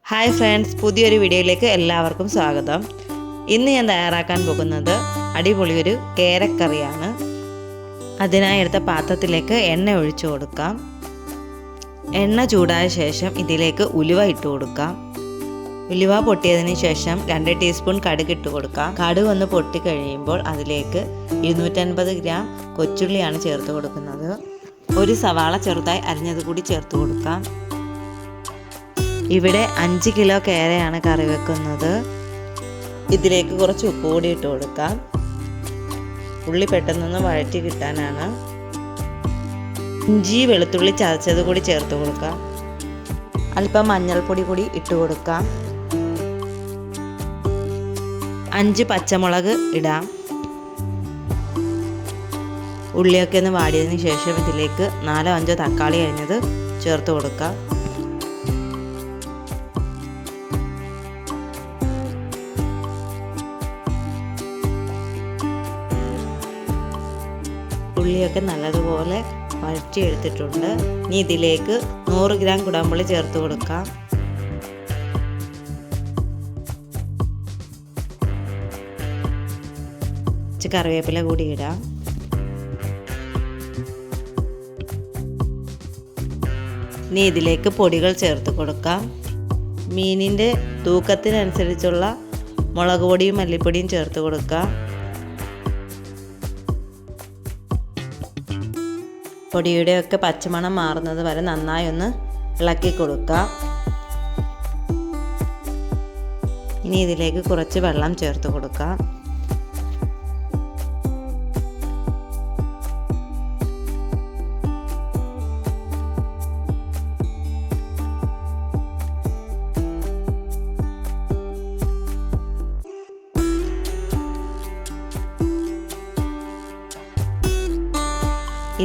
Hi friends, പുതിയൊരു വീഡിയോയിലേക്ക് എല്ലാവർക്കും സ്വാഗതം. ഇന്ന് ഞാൻ തയ്യാറാക്കാൻ പോകുന്നത് അടിപൊളി ഒരു കേരക്കറിയാണ്. അതിനായി എടുത്ത പാത്രത്തിലേക്ക് എണ്ണ ഒഴിച്ചു കൊടുക്കാം. എണ്ണ ചൂടായ ശേഷം ഇതിലേക്ക് ഉലുവ ഇട്ട് കൊടുക്കാം. ഉലുവ പൊട്ടിയതിന് ശേഷം 2 ടീസ്പൂൺ കടുക് ഇട്ട് കൊടുക്കാം. കടുക് ഒന്ന് പൊട്ടി കഴിയുമ്പോൾ അതിലേക്ക് 250 ഗ്രാം കൊച്ചുള്ളിയാണ് ചേർത്ത് കൊടുക്കുന്നത്. ഒരു സവാള ചെറുതായി അരിഞ്ഞത് കൂടി ചേർത്ത് കൊടുക്കാം. ഇവിടെ 5 കിലോ കേരയാണ് കറി വെക്കുന്നത്. ഇതിലേക്ക് കുറച്ച് ഉപ്പ് കൂടി ഇട്ട് കൊടുക്കാം. ഉള്ളി പെട്ടെന്നൊന്ന് വഴറ്റി കിട്ടാനാണ്. ഇഞ്ചി വെളുത്തുള്ളി ചതച്ചത് കൂടി ചേർത്ത് കൊടുക്കാം. അല്പം മഞ്ഞൾപ്പൊടി കൂടി ഇട്ട് കൊടുക്കാം. 5 പച്ചമുളക് ഇടാം. ഉള്ളിയൊക്കെ ഒന്ന് വാടിയതിന് ശേഷം ഇതിലേക്ക് 4-5 തക്കാളി അരിഞ്ഞത് ചേർത്ത് കൊടുക്കാം. ഉള്ളിയൊക്കെ നല്ലതുപോലെ വഴറ്റിയെടുത്തിട്ടുണ്ട്. ഇനി ഇതിലേക്ക് 100 ഗ്രാം കുടംപുളി ചേർത്ത് കൊടുക്കാം. കറിവേപ്പില കൂടി ഇടാം. ഇനി ഇതിലേക്ക് പൊടികൾ ചേർത്ത് കൊടുക്കാം. മീനിൻ്റെ തൂക്കത്തിനനുസരിച്ചുള്ള മുളക് പൊടിയും മല്ലിപ്പൊടിയും ചേർത്ത് കൊടുക്കാം. പൊടിയുടെയൊക്കെ പച്ചമണം മാറുന്നത് വരെ നന്നായി ഒന്ന് ഇളക്കി കൊടുക്കാം. ഇനി ഇതിലേക്ക് കുറച്ച് വെള്ളം ചേർത്ത് കൊടുക്കാം.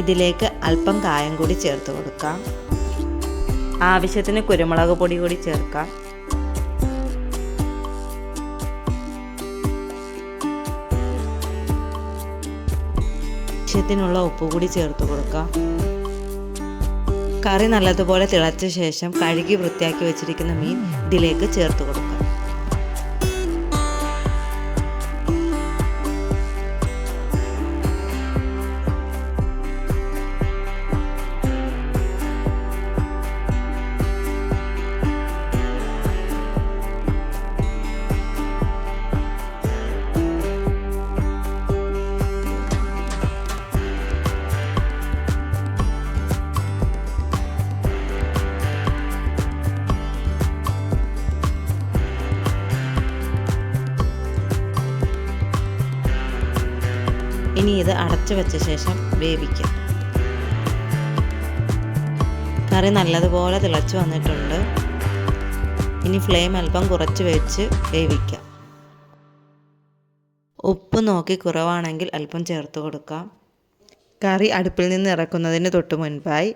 ഇതിലേക്ക് അല്പം കായം കൂടി ചേർത്ത് കൊടുക്കാം. ആവശ്യത്തിന് കുരുമുളക് പൊടി കൂടി ചേർക്കാം. ആവശ്യത്തിനുള്ള ഉപ്പ് കൂടി ചേർത്ത് കൊടുക്കാം. കറി നല്ലതുപോലെ തിളച്ച ശേഷം കഴുകി വൃത്തിയാക്കി വെച്ചിരിക്കുന്ന മീൻ ഇതിലേക്ക് ചേർത്ത് കൊടുക്കാം. ഇനി ഇത് അടച്ചു വെച്ച ശേഷം വേവിക്കാം. കറി നല്ലതുപോലെ തിളച്ചു വന്നിട്ടുണ്ട്. ഇനി ഫ്ലെയിം അല്പം കുറച്ച് വെച്ച് വേവിക്കാം. ഉപ്പ് നോക്കി കുറവാണെങ്കിൽ അല്പം ചേർത്ത് കൊടുക്കാം. കറി അടുപ്പിൽ നിന്ന് ഇറക്കുന്നതിന് തൊട്ട് മുൻപായി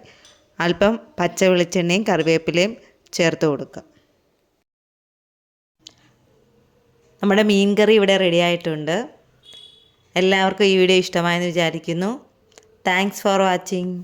അല്പം പച്ച വെളിച്ചെണ്ണയും കറിവേപ്പിലയും ചേർത്ത് കൊടുക്കാം. നമ്മുടെ മീൻ കറി ഇവിടെ റെഡി ആയിട്ടുണ്ട്. എല്ലാവർക്കും ഈ വീഡിയോ ഇഷ്ടമായെന്ന് വിചാരിക്കുന്നു. Thanks for watching.